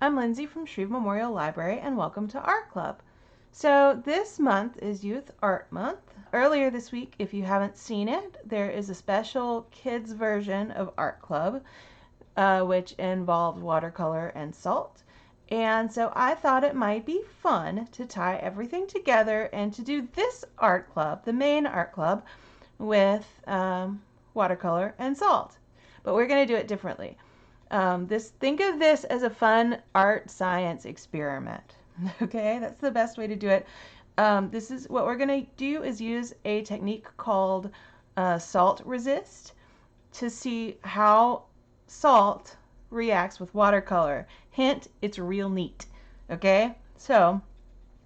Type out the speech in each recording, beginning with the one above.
I'm Lindsay from Shreve Memorial Library and welcome to Art Club. So this month is Youth Art Month. Earlier this week, if you haven't seen it, there is a special kids version of Art Club which involved watercolor and salt. And so I thought it might be fun to tie everything together and to do this art club, the main art club, with watercolor and salt. But we're going to do it differently. Think of this as a fun art science experiment. Okay, that's the best way to do it. This is what we're going to do is use a technique called salt resist to see how salt reacts with watercolor. Hint, it's real neat. Okay, so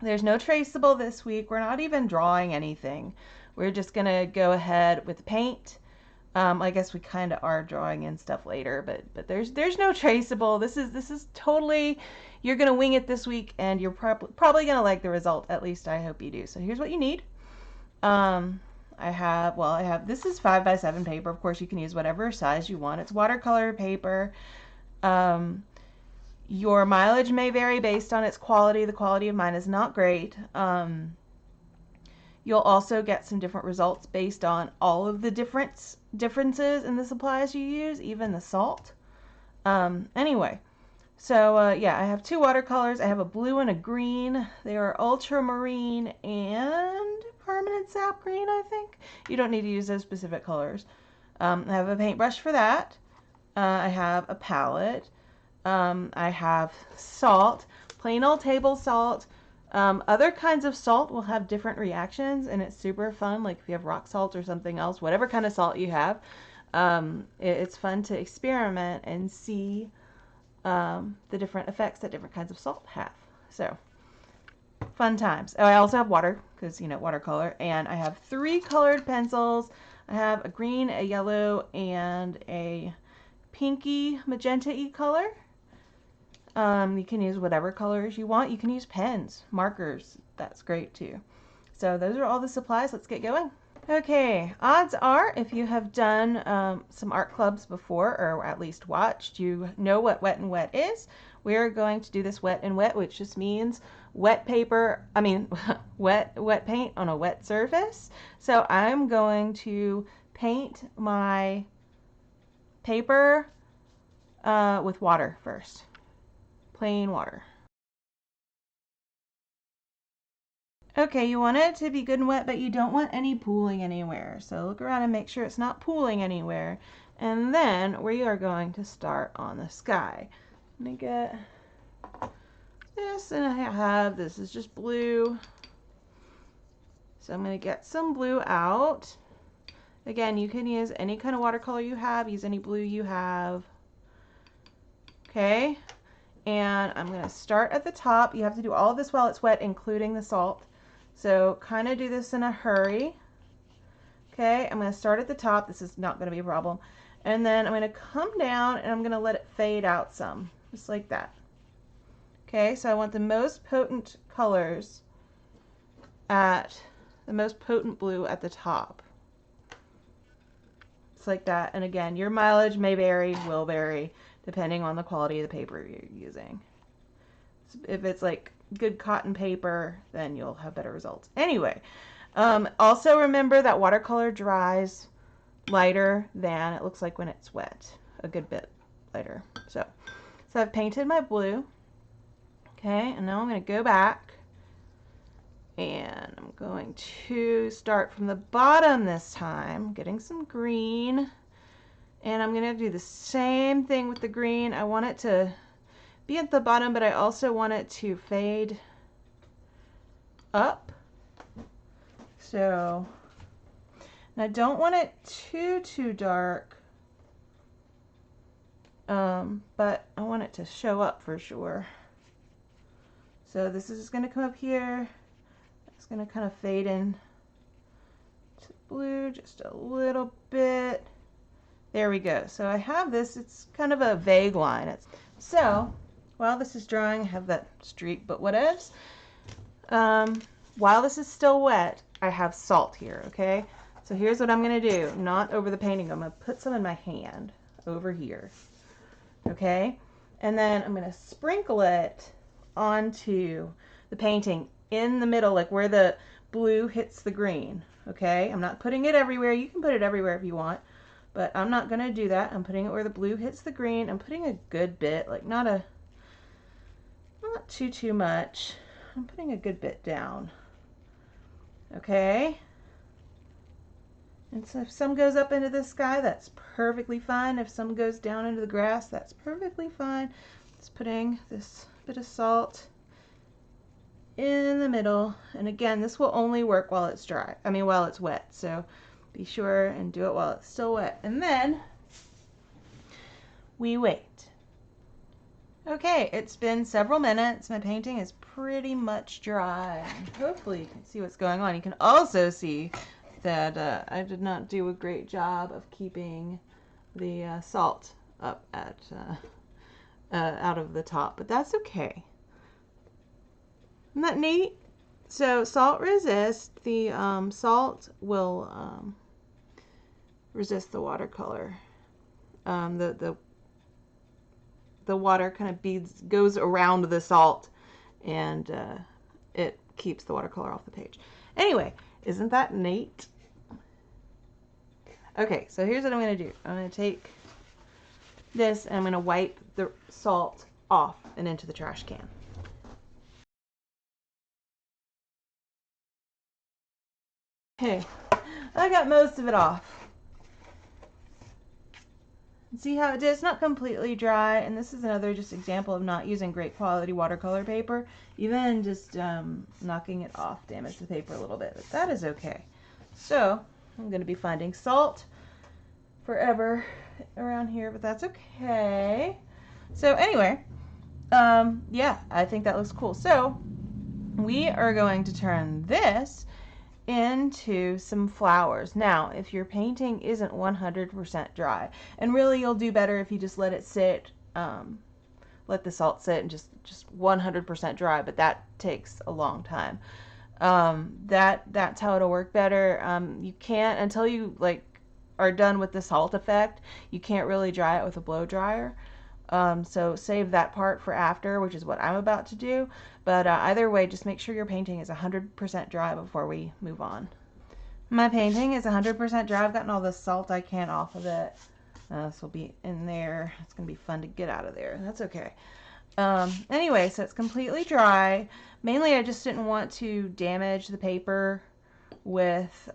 there's no traceable this week. We're not even drawing anything. We're just going to go ahead with paint. I guess we kind of are drawing in stuff later, but there's no traceable. This is totally, you're gonna wing it this week, and you're probably gonna like the result. At least I hope you do. So here's what you need. I have this is 5x7 paper. Of course, you can use whatever size you want. It's watercolor paper. Your mileage may vary based on its quality. The quality of mine is not great. You'll also get some different results based on all of the differences in the supplies you use, even the salt. Anyway, so yeah, I have two watercolors. I have a blue and a green. They are ultramarine and permanent sap green, I think. You don't need to use those specific colors. I have a paintbrush for that. I have a palette. I have salt, plain old table salt. Other kinds of salt will have different reactions, and it's super fun. Like if you have rock salt or something else, whatever kind of salt you have, it's fun to experiment and see the different effects that different kinds of salt have. So fun times. Oh, I also have water because, you know, watercolor, and I have 3 colored pencils. I have a green, a yellow, and a pinky magenta-y color. You can use whatever colors you want. You can use pens, markers. That's great too. So those are all the supplies. Let's get going. Okay, odds are if you have done some art clubs before, or at least watched, you know what wet and wet is. We're going to do this wet and wet, which just means wet paper, wet paint on a wet surface. So I'm going to paint my paper with water first. Plain water. Okay, you want it to be good and wet, but you don't want any pooling anywhere. So look around and make sure it's not pooling anywhere. And then we are going to start on the sky. Let me get this, and I have, this is just blue. So I'm going to get some blue out. Again, you can use any kind of watercolor you have, use any blue you have. Okay. And I'm going to start at the top. You have to do all of this while it's wet, including the salt. So kind of do this in a hurry. Okay, I'm going to start at the top. This is not going to be a problem. And then I'm going to come down and I'm going to let it fade out some, just like that. Okay, so I want the most potent colors at the most potent blue at the top. Just like that. And again, your mileage may vary, will vary, depending on the quality of the paper you're using. If it's like good cotton paper, then you'll have better results. Anyway, also remember that watercolor dries lighter than it looks like when it's wet, a good bit lighter. So I've painted my blue. Okay, and now I'm going to go back and I'm going to start from the bottom this time, getting some green. And I'm going to do the same thing with the green. I want it to be at the bottom, but I also want it to fade up. So, and I don't want it too dark, but I want it to show up for sure. So this is just going to come up here. It's going to kind of fade in to blue just a little bit. There we go. So I have this, it's kind of a vague line. So while this is drying, I have that streak, but whatevs. While this is still wet, I have salt here, okay? So here's what I'm going to do, not over the painting. I'm going to put some in my hand over here, okay? And then I'm going to sprinkle it onto the painting in the middle, like where the blue hits the green. Okay, I'm not putting it everywhere. You can put it everywhere if you want, but I'm not going to do that. I'm putting it where the blue hits the green. I'm putting a good bit, like not too much. I'm putting a good bit down. Okay. And so if some goes up into the sky, that's perfectly fine. If some goes down into the grass, that's perfectly fine. Just putting this bit of salt in the middle. And again, this will only work while it's dry. I mean, while it's wet. So be sure and do it while it's still wet. And then we wait. Okay, it's been several minutes. My painting is pretty much dry. Hopefully you can see what's going on. You can also see that I did not do a great job of keeping the salt up at out of the top, but that's okay. Isn't that neat? So salt resists. The salt will resist the watercolor. The water kind of goes around the salt, and it keeps the watercolor off the page. Anyway, isn't that neat? Okay, so here's what I'm going to do. I'm going to take this and I'm going to wipe the salt off and into the trash can. Okay, I got most of it off. See how it did? It's not completely dry, and this is another just example of not using great quality watercolor paper. Even just knocking it off damaged the paper a little bit, but that is okay. So I'm going to be finding salt forever around here, but that's okay. So anyway, yeah, I think that looks cool. So we are going to turn this into some flowers. Now, if your painting isn't 100% dry, and really you'll do better if you just let it sit, let the salt sit and just 100% dry, but that takes a long time. That's how it'll work better. You can't, until you like are done with the salt effect, you can't really dry it with a blow dryer. So save that part for after, which is what I'm about to do. But either way, just make sure your painting is 100% dry before we move on. My painting is 100% dry. I've gotten all the salt I can off of it. This will be in there. It's going to be fun to get out of there. That's okay. Anyway, so it's completely dry. Mainly I just didn't want to damage the paper with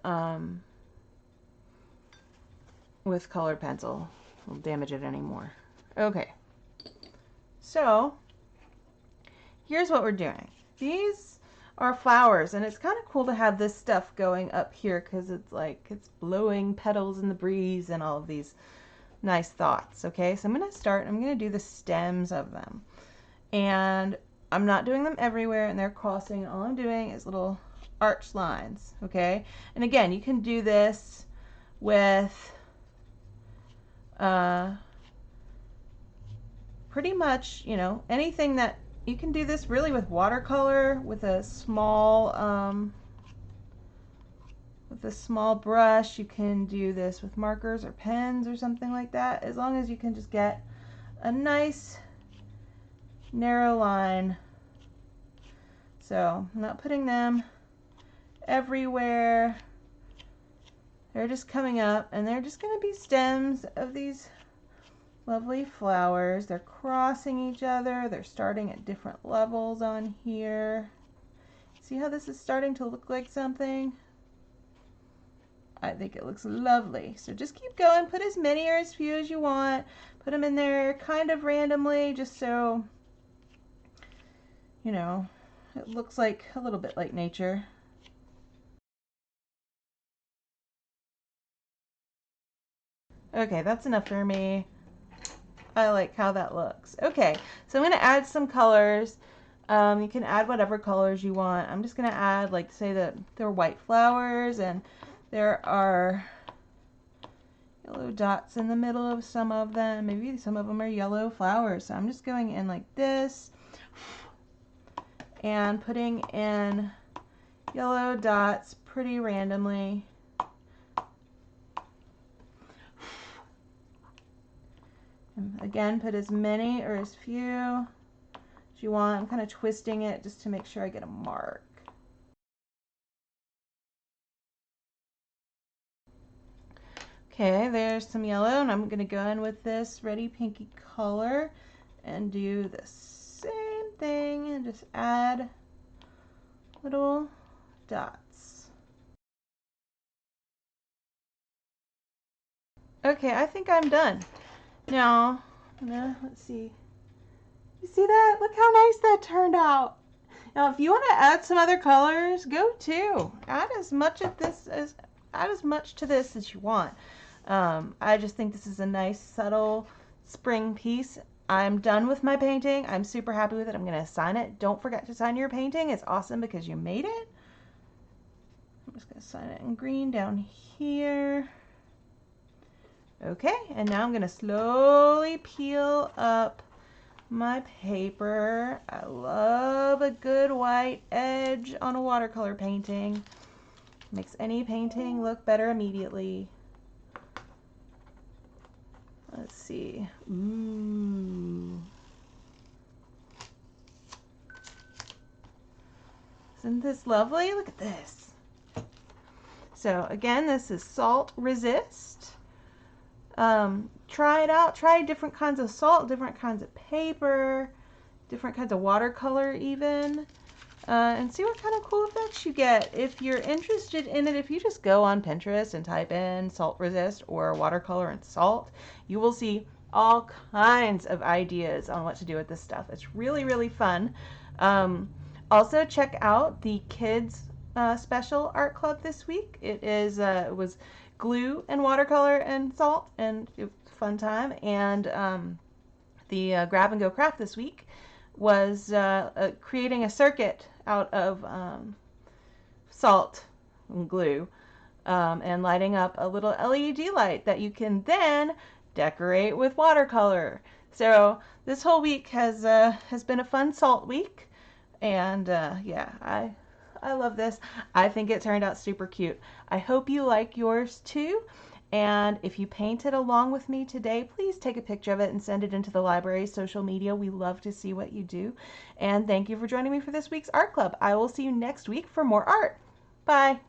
colored pencil. We'll damage it anymore. Okay. So here's what we're doing. These are flowers, and it's kind of cool to have this stuff going up here because it's like it's blowing petals in the breeze and all of these nice thoughts. Okay, so I'm going to do the stems of them, and I'm not doing them everywhere, and they're crossing. All I'm doing is little arch lines. Okay, and again, you can do this with pretty much, you know, anything that you can do this really with watercolor, with a small brush. You can do this with markers or pens or something like that, as long as you can just get a nice narrow line. So I'm not putting them everywhere. They're just coming up, and they're just going to be stems of these lovely flowers. They're crossing each other. They're starting at different levels on here. See how this is starting to look like something? I think it looks lovely. So just keep going. Put as many or as few as you want. Put them in there kind of randomly, just so, you know, it looks like a little bit like nature. Okay, that's enough for me. I like how that looks. Okay, so I'm going to add some colors. You can add whatever colors you want. I'm just going to add, like, say that there are white flowers, and there are yellow dots in the middle of some of them. Maybe some of them are yellow flowers. So I'm just going in like this and putting in yellow dots pretty randomly. And Again, put as many or as few as you want. I'm kind of twisting it just to make sure I get a mark. Okay, there's some yellow, and I'm going to go in with this Ready Pinky color and do the same thing and just add little dots. Okay, I think I'm done. Now, let's see. You see that? Look how nice that turned out. Now, if you want to add some other colors, go too. Add as much to this as you want. I just think this is a nice, subtle spring piece. I'm done with my painting. I'm super happy with it. I'm going to sign it. Don't forget to sign your painting. It's awesome because you made it. I'm just going to sign it in green down here. Okay, and now I'm going to slowly peel up my paper. I love a good white edge on a watercolor painting. Makes any painting look better immediately. Let's see. Ooh. Isn't this lovely? Look at this. So again, this is salt resist. Try it out. Try different kinds of salt, different kinds of paper, different kinds of watercolor even, and see what kind of cool effects you get. If you're interested in it, if you just go on Pinterest and type in salt resist or watercolor and salt, you will see all kinds of ideas on what to do with this stuff. It's really, really fun. Also, check out the kids special art club this week. It was glue and watercolor and salt, and it was a fun time. And the grab and go craft this week was creating a circuit out of salt and glue and lighting up a little LED light that you can then decorate with watercolor. So this whole week has been a fun salt week, and yeah, I love this. I think it turned out super cute. I hope you like yours too. And if you painted along with me today, please take a picture of it and send it into the library's social media. We love to see what you do. And thank you for joining me for this week's art club. I will see you next week for more art. Bye.